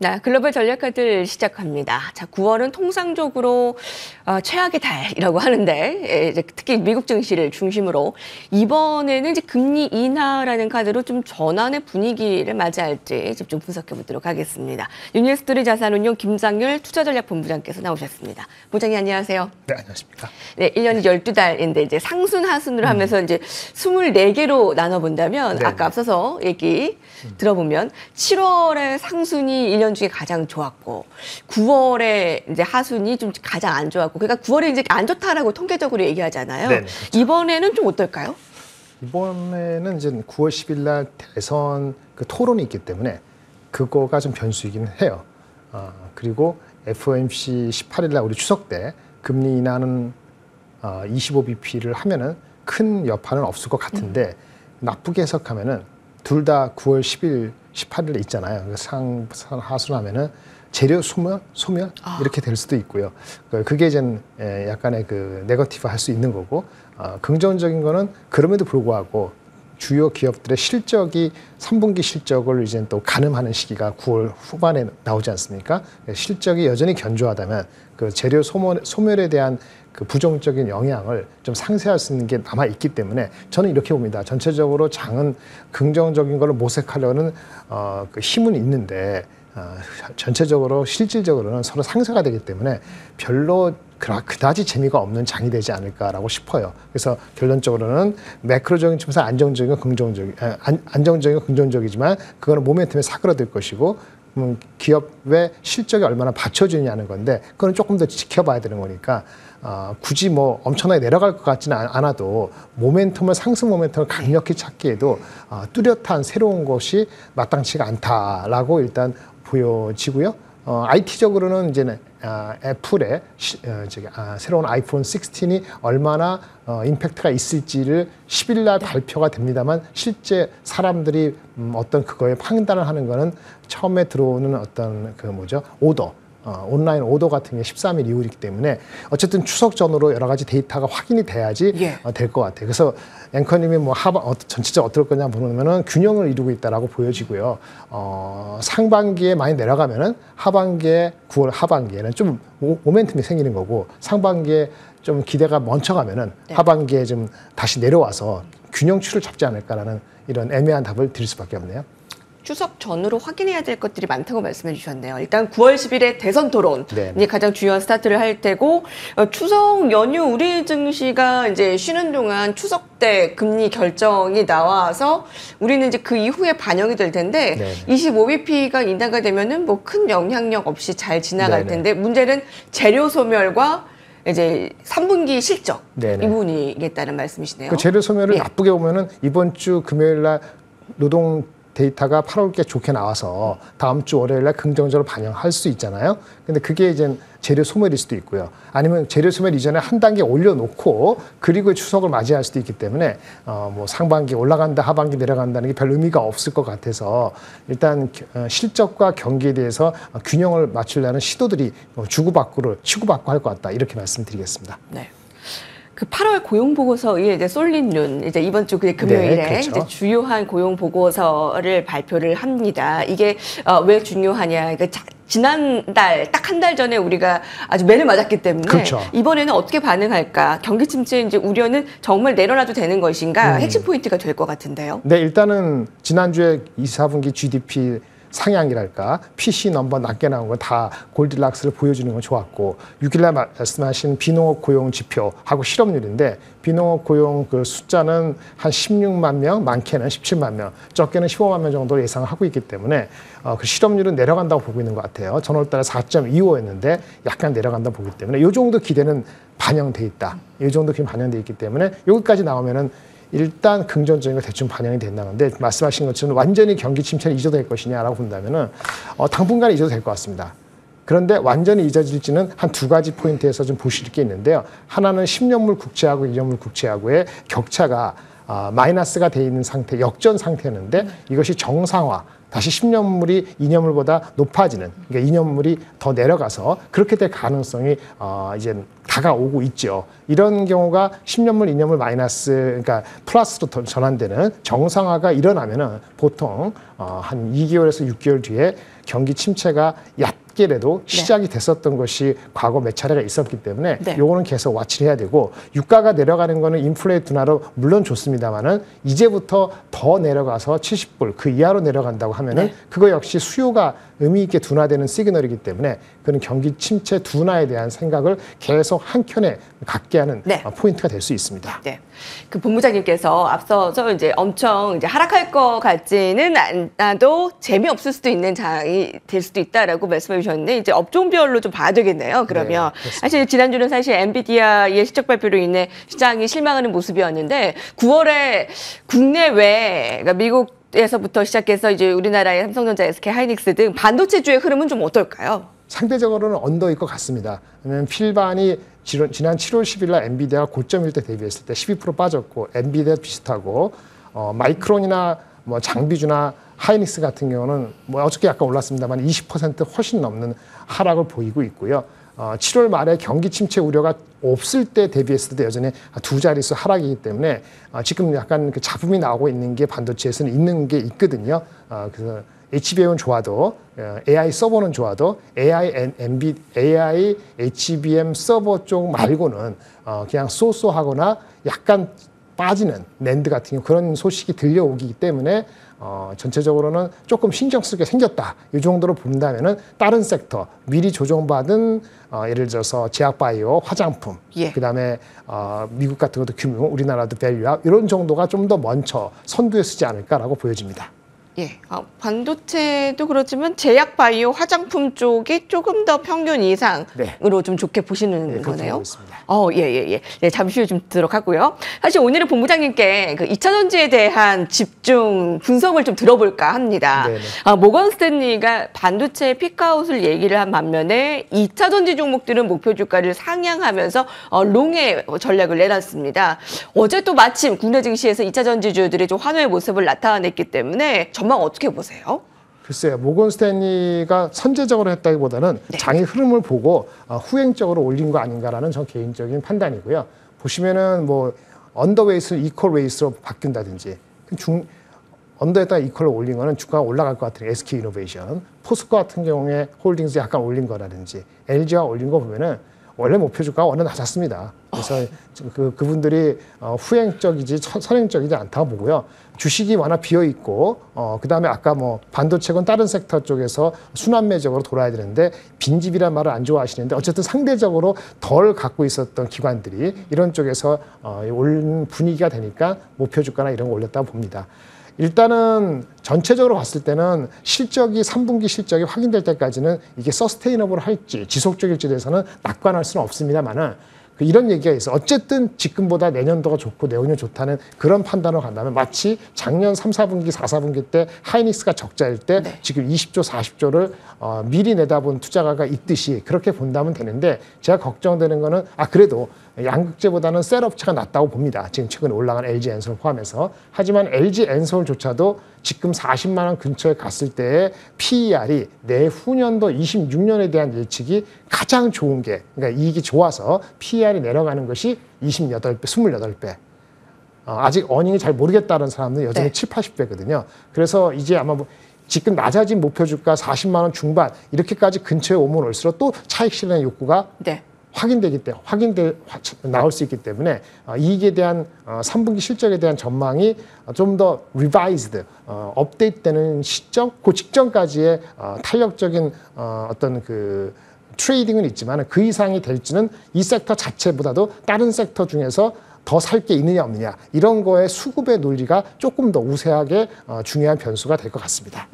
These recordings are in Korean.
네, 글로벌 전략카드 시작합니다. 자, 9월은 통상적으로 최악의 달이라고 하는데 이제 특히 미국 증시를 중심으로 이번에는 이제 금리 인하라는 카드로 좀 전환의 분위기를 맞이할지 집중 분석해 보도록 하겠습니다. 유니스토리 자산운용 김상률 투자전략본부장께서 나오셨습니다. 부장님 안녕하세요. 네, 안녕하십니까. 네, 1년이 12달인데 이제 상순 하순으로 하면서 이제 24개로 나눠본다면 네. 아까 앞서서 얘기 들어보면 7월에 상순이 1년 중에 가장 좋았고 9월에 이제 하순이 좀 가장 안 좋았고 그러니까 9월에 이제 안 좋다라고 통계적으로 얘기하잖아요. 네네, 그렇죠. 이번에는 좀 어떨까요? 이번에는 이제 9월 10일 날 대선 그 토론이 있기 때문에 그거가 좀 변수이긴 해요. 그리고 FOMC 18일 날 우리 추석 때 금리 인하는 25bp를 하면은 큰 여파는 없을 것 같은데 나쁘게 해석하면은 둘 다 9월 10일, 18일에 있잖아요. 상하순하면은 재료 소멸 이렇게 될 수도 있고요. 그게 이제 약간의 그 네거티브 할 수 있는 거고 긍정적인 거는 그럼에도 불구하고 주요 기업들의 실적이 3분기 실적을 이제 또 가늠하는 시기가 9월 후반에 나오지 않습니까? 실적이 여전히 견조하다면 그 재료 소멸에 대한 그 부정적인 영향을 좀 상쇄할 수 있는 게 남아 있기 때문에 저는 이렇게 봅니다. 전체적으로 장은 긍정적인 걸 모색하려는 그 힘은 있는데 전체적으로 실질적으로는 서로 상쇄가 되기 때문에 별로 그다지 재미가 없는 장이 되지 않을까라고 싶어요. 그래서 결론적으로는 매크로적인 측면에서 안정적이고 긍정적이지만 그거는 모멘텀에 사그라들 것이고 기업의 실적이 얼마나 받쳐주냐는 건데 그건 조금 더 지켜봐야 되는 거니까 굳이 뭐 엄청나게 내려갈 것 같지는 않아도 상승 모멘텀을 강력히 찾기에도 뚜렷한 새로운 것이 마땅치가 않다라고 일단 보여지고요. IT적으로는 이제는 애플의 새로운 아이폰 16이 얼마나 임팩트가 있을지를 10일 날 발표가 됩니다만 실제 사람들이 어떤 그거에 판단을 하는 거는 처음에 들어오는 어떤 온라인 오더 같은 게 13일 이후이기 때문에 어쨌든 추석 전으로 여러 가지 데이터가 확인이 돼야지 될 것 같아요. 그래서 앵커님이 전체적으로 어떨 거냐 물으면은 균형을 이루고 있다라고 보여지고요. 상반기에 많이 내려가면은 9월 하반기에는 좀 모멘텀이 생기는 거고 상반기에 좀 기대가 멈춰가면은 하반기에 좀 다시 내려와서 균형추를 잡지 않을까라는 이런 애매한 답을 드릴 수밖에 없네요. 추석 전으로 확인해야 될 것들이 많다고 말씀해 주셨네요. 일단 9월 10일에 대선 토론이 가장 중요한 스타트를 할 테고 추석 연휴 우리 증시가 이제 쉬는 동안 추석 때 금리 결정이 나와서 우리는 이제 그 이후에 반영이 될 텐데 25bp가 인하가 되면은 뭐 큰 영향력 없이 잘 지나갈 텐데 문제는 재료 소멸과 이제 3분기 실적 이 부분이겠다는 말씀이시네요. 그 재료 소멸을 나쁘게 보면은 이번 주 금요일 날 노동 데이터가 8월께 좋게 나와서 다음 주 월요일 날 긍정적으로 반영할 수 있잖아요. 근데 그게 이제 재료 소멸일 수도 있고요. 아니면 재료 소멸 이전에 한 단계 올려놓고 그리고 추석을 맞이할 수도 있기 때문에 뭐 상반기 올라간다 하반기 내려간다는 게 별 의미가 없을 것 같아서 일단 실적과 경기에 대해서 균형을 맞추려는 시도들이 치고받고 할 것 같다 이렇게 말씀드리겠습니다. 네. 그 8월 고용 보고서에 이제 쏠린 눈 이제 이번 주 금요일에 이제 주요한 고용 보고서를 발표를 합니다. 이게 왜 중요하냐? 그러니까 지난달 딱 한 달 전에 우리가 아주 매를 맞았기 때문에 이번에는 어떻게 반응할까? 경기 침체 이제 우려는 정말 내려놔도 되는 것인가? 핵심 포인트가 될 것 같은데요. 네, 일단은 지난주에 2, 4분기 GDP 상향이랄까 PC 넘버 낮게 나온 거 다 골디락스를 보여주는 건 좋았고 6일날 말씀하신 비농업 고용 지표하고 실업률인데 비농업 고용 그 숫자는 한 16만 명, 많게는 17만 명, 적게는 15만 명 정도 예상을 하고 있기 때문에 그 실업률은 내려간다고 보고 있는 것 같아요. 전월달에 4.25였는데 약간 내려간다고 보기 때문에 이 정도 기대는 반영돼 있다. 이 정도 기대 반영돼 있기 때문에 여기까지 나오면은 일단 긍정적인 거 대충 반영이 된다는데 말씀하신 것처럼 완전히 경기 침체는 잊어될 것이냐라고 본다면은 당분간은 잊어도 될 것 같습니다. 그런데 완전히 잊어질지는 한 두 가지 포인트에서 좀 보실 게 있는데요. 하나는 10년물 국채하고 2년물 국채하고의 격차가 마이너스가 돼 있는 상태, 역전 상태였는데 이것이 정상화, 다시 10년물이 2년물보다 높아지는, 그러니까 2년물이 더 내려가서 그렇게 될 가능성이 이제 다가오고 있죠. 이런 경우가 10년물, 2년물 마이너스, 그러니까 플러스로 전환되는 정상화가 일어나면은 보통 한 2개월에서 6개월 뒤에 경기 침체가 얕게라도 시작이 됐었던 것이 과거 몇 차례가 있었기 때문에 요거는 계속 와치를 해야 되고 유가가 내려가는 거는 인플레 둔화로 물론 좋습니다만은 이제부터 더 내려가서 70불 그 이하로 내려간다고 하면은 그거 역시 수요가 의미 있게 둔화되는 시그널이기 때문에 그는 경기 침체 둔화에 대한 생각을 계속 한켠에 갖게 하는 포인트가 될 수 있습니다. 네. 그 본부장님께서 앞서서 이제 엄청 이제 하락할 것 같지는 않아도 재미없을 수도 있는 장이 될 수도 있다라고 말씀해 주셨는데 이제 업종별로 좀 봐야 되겠네요. 그러면 사실 지난주는 사실 엔비디아의 실적 발표로 인해 시장이 실망하는 모습이었는데 9월에 국내외 그러니까 미국 에서부터 시작해서 이제 우리나라의 삼성전자, SK 하이닉스 등 반도체주의 흐름은 좀 어떨까요? 상대적으로는 언더일 것 같습니다. 왜냐하면 필반이 지난 7월 10일 날 엔비디아가 고점일 때 대비했을 때 12% 빠졌고 엔비디아 비슷하고 마이크론이나 뭐 장비주나 하이닉스 같은 경우는 뭐 어저께 약간 올랐습니다만 20% 훨씬 넘는 하락을 보이고 있고요. 7월 말에 경기 침체 우려가 없을 때 대비했을 때 여전히 두 자릿수 하락이기 때문에 지금 약간 그 잡음이 나오고 있는 게 반도체에서는 있는 게 있거든요. 그래서 HBM은 좋아도 AI 서버는 좋아도 AI HBM 서버 쪽 말고는 그냥 쏘쏘하거나 약간 빠지는 낸드 같은 경우 그런 소식이 들려오기 때문에 전체적으로는 조금 신경 쓰게 생겼다. 이 정도로 본다면은 다른 섹터 미리 조정받은 예를 들어서 제약바이오, 화장품, 그다음에 미국 같은 것도 규모, 우리나라도 밸류업 이런 정도가 좀 더 먼저 선두에 서지 않을까라고 보여집니다. 예, 반도체도 그렇지만 제약 바이오 화장품 쪽이 조금 더 평균 이상으로 좀 좋게 보시는 거네요. 예. 네, 잠시 후에 좀 듣도록 하고요. 사실 오늘은 본부장님께 그 2차 전지에 대한 집중 분석을 좀 들어볼까 합니다. 모건 스탠리가 반도체 피크아웃을 얘기를 한 반면에 2차 전지 종목들은 목표 주가를 상향하면서 롱의 전략을 내놨습니다. 어제 또 마침 국내 증시에서 2차 전지주들이 좀 환호의 모습을 나타냈기 때문에 전망 어떻게 보세요? 글쎄요. 모건 스탠리가 선제적으로 했다기보다는 장의 흐름을 보고 후행적으로 올린 거 아닌가라는 전 개인적인 판단이고요. 보시면은 뭐 언더웨이스를 이퀄 웨이스로 바뀐다든지 언더에다가 이퀄로 올린 거는 주가가 올라갈 것 같은 SK 이노베이션, 포스코 같은 경우에 홀딩스 약간 올린 거라든지 LG가 올린 거 보면은 원래 목표 주가가 워낙 낮았습니다. 그래서 그분들이 후행적이지 선행적이지 않다고 보고요. 주식이 워낙 비어 있고 그다음에 아까 뭐 반도체건 다른 섹터 쪽에서 순환매적으로 돌아야 되는데 빈집이란 말을 안 좋아하시는데 어쨌든 상대적으로 덜 갖고 있었던 기관들이 이런 쪽에서 올 분위기가 되니까 목표 주가나 이런 거 올렸다고 봅니다. 일단은 전체적으로 봤을 때는 실적이 3분기 실적이 확인될 때까지는 이게 서스테이너블 할지 지속적일지에 대해서는 낙관할 수는 없습니다만은 이런 얘기가 있어. 어쨌든 지금보다 내년도가 좋고 내후년 좋다는 그런 판단으로 간다면 마치 작년 3, 4분기, 4, 4분기 때 하이닉스가 적자일 때 지금 20조, 40조를 미리 내다본 투자가가 있듯이 그렇게 본다면 되는데 제가 걱정되는 거는 그래도 양극재보다는 셀 업체가 낫다고 봅니다. 지금 최근에 올라간 LG 엔솔 포함해서. 하지만 LG 엔솔조차도 지금 40만 원 근처에 갔을 때의 PER이 내후년도 26년에 대한 예측이 가장 좋은 게 그러니까 이익이 좋아서 PER이 내려가는 것이 28배, 28배. 아직 어닝이 잘 모르겠다는 사람들은 여전히 7, 80배거든요. 그래서 이제 아마 지금 낮아진 목표 주가 40만 원 중반 이렇게까지 근처에 오면 올수록 또 차익 실현의 욕구가 나올 수 있기 때문에 이익에 대한 3분기 실적에 대한 전망이 좀 더 리바이즈드, 업데이트되는 시점, 그 직전까지의 탄력적인 어떤 그 트레이딩은 있지만 그 이상이 될지는 이 섹터 자체보다도 다른 섹터 중에서 더 살 게 있느냐 없느냐 이런 거에 수급의 논리가 조금 더 우세하게 중요한 변수가 될 것 같습니다.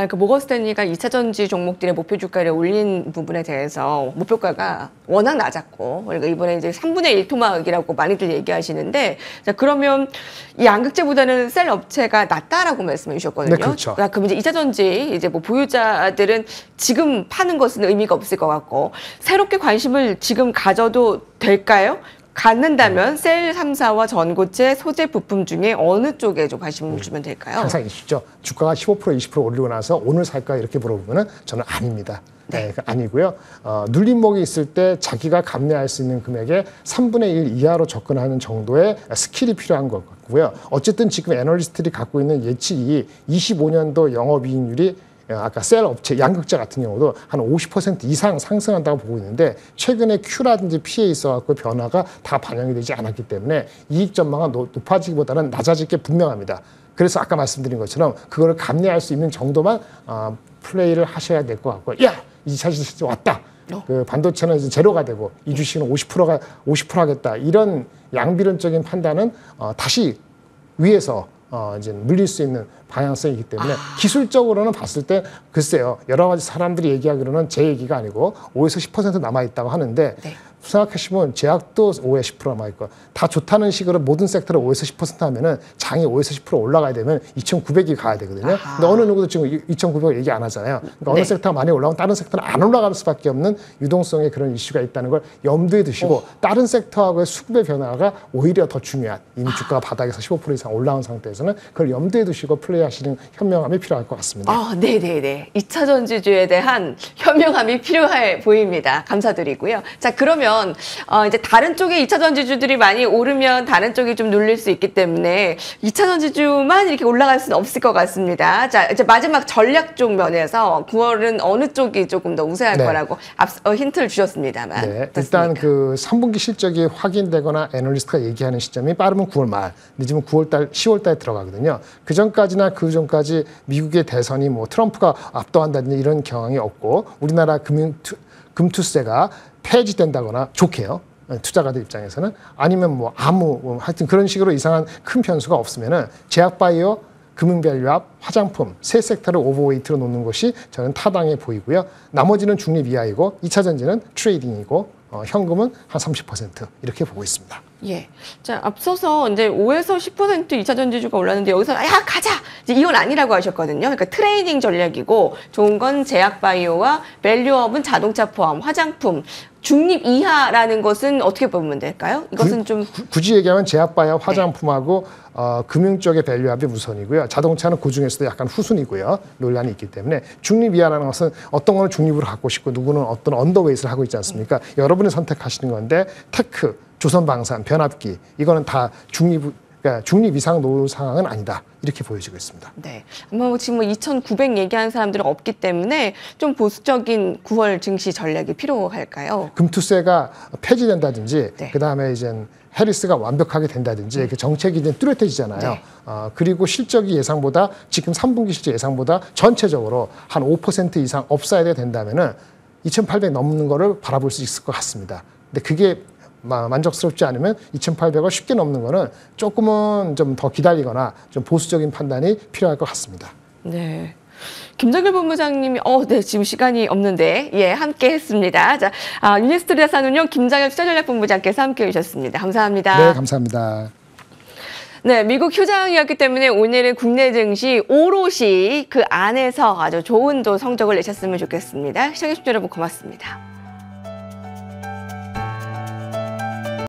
그 모건 스탠리가 2차 전지 종목들의 목표 주가를 올린 부분에 대해서 목표가가 워낙 낮았고 그러니까 이번에 이제 3분의 1 토막이라고 많이들 얘기하시는데 자 그러면 이 양극재보다는 셀 업체가 낫다라고 말씀해 주셨거든요. 네, 그렇죠. 그럼 이제 2차 전지 이제 뭐 보유자들은 지금 파는 것은 의미가 없을 것 같고 새롭게 관심을 지금 가져도 될까요? 갖는다면 셀 3사와 전고체, 소재 부품 중에 어느 쪽에 좀 관심을 주면 될까요? 항상 이시죠. 주가가 15% 20% 오르고 나서 오늘 살까 이렇게 물어보면 저는 아닙니다. 네, 아니고요. 눌림목이 있을 때 자기가 감내할 수 있는 금액의 3분의 1 이하로 접근하는 정도의 스킬이 필요한 것 같고요. 어쨌든 지금 애널리스트들이 갖고 있는 예측이 25년도 영업이익률이 아까 셀 업체, 양극재 같은 경우도 한 50% 이상 상승한다고 보고 있는데 최근에 Q라든지 P에 있어갖고 변화가 다 반영이 되지 않았기 때문에 이익 전망은 높아지기보다는 낮아질 게 분명합니다. 그래서 아까 말씀드린 것처럼 그거를 감내할 수 있는 정도만 플레이를 하셔야 될 것 같고, 야, 2차 지수 왔다. 그 반도체는 이제 제로가 되고 이 주식은 50% 하겠다. 이런 양비론적인 판단은 다시 위에서 이제 물릴 수 있는 방향성이기 때문에 기술적으로는 봤을 때 글쎄요, 여러 가지 사람들이 얘기하기로는 제 얘기가 아니고 5에서 10% 남아있다고 하는데 네. 생각하시면 제약도 5에서 10% 남아있고 다 좋다는 식으로 모든 섹터를 5에서 10% 하면은 장이 5에서 10% 올라가야 되면 2,900이 가야 되거든요. 근데 어느 누구도 지금 2,900 얘기 안 하잖아요. 그러니까 어느 섹터가 많이 올라가면 다른 섹터는 안 올라갈 수밖에 없는 유동성의 그런 이슈가 있다는 걸 염두에 두시고 다른 섹터하고의 수급의 변화가 오히려 더 중요한 이미 주가가 바닥에서 15% 이상 올라온 상태에서는 그걸 염두에 두시고 플레이하시는 현명함이 필요할 것 같습니다. 네네네. 2차 전지주에 대한 현명함이 필요해 보입니다. 감사드리고요. 자, 그러면 이제 다른 쪽에 2차 전지주들이 많이 오르면 다른 쪽이 좀 눌릴 수 있기 때문에 2차 전지주만 이렇게 올라갈 수는 없을 것 같습니다. 자, 이제 마지막 전략적 면에서 9월은 어느 쪽이 조금 더 우세할 거라고 힌트를 주셨습니다만. 네, 일단 그 3분기 실적이 확인되거나 애널리스트가 얘기하는 시점이 빠르면 9월 말, 늦으면 9월달, 10월달에 들어가거든요. 그 전까지나 그 전까지 미국의 대선이 뭐 트럼프가 압도한다든지 이런 경향이 없고 우리나라 금투세가 폐지된다거나 좋게요. 투자가들 입장에서는 아니면 뭐 하여튼 그런 식으로 이상한 큰 변수가 없으면은 제약바이오, 금융밸류업, 화장품 세 섹터를 오버웨이트로 놓는 것이 저는 타당해 보이고요. 나머지는 중립 이하이고 2차 전지는 트레이딩이고 현금은 한 30% 이렇게 보고 있습니다. 예. 자, 앞서서 이제 5에서 10% 2차 전지주가 올랐는데 여기서 야, 가자! 이제 이건 아니라고 하셨거든요. 그러니까 트레이딩 전략이고 좋은 건 제약바이오와 밸류업은 자동차 포함, 화장품, 중립 이하라는 것은 어떻게 보면 될까요? 이것은 좀 굳이 얘기하면 제약바이오, 화장품하고 금융 쪽의 밸류업이 우선이고요. 자동차는 그 중에서도 약간 후순이고요. 논란이 있기 때문에 중립 이하라는 것은 어떤 거는 중립으로 갖고 싶고 누구는 어떤 언더웨이트를 하고 있지 않습니까? 여러분이 선택하시는 건데 테크, 조선방산, 변압기 이거는 다 그러니까 중립 이상 놓을 상황은 아니다. 이렇게 보여지고 있습니다. 네. 아마 지금 2,900 얘기하는 사람들은 없기 때문에 좀 보수적인 9월 증시 전략이 필요할까요? 금투세가 폐지된다든지 그다음에 이제 해리스가 완벽하게 된다든지 그 정책이 이제 뚜렷해지잖아요. 네. 그리고 실적이 예상보다 지금 3분기 실적 예상보다 전체적으로 한 5% 이상 업사이드가 된다면은 2,800 넘는 거를 바라볼 수 있을 것 같습니다. 근데 그게 만족스럽지 않으면 2,800을 쉽게 넘는 거는 조금은 좀 더 기다리거나 좀 보수적인 판단이 필요할 것 같습니다. 네. 김정일 본부장님이 네, 지금 시간이 없는데 함께 했습니다. 자, 유니스토리 자산운용 김정일 투자전략본부장께서 함께 해주셨습니다. 감사합니다. 네, 감사합니다. 네, 미국 휴장이었기 때문에 오늘은 국내 증시 오롯이 그 안에서 아주 좋은 성적을 내셨으면 좋겠습니다. 시청해주신 여러분 고맙습니다.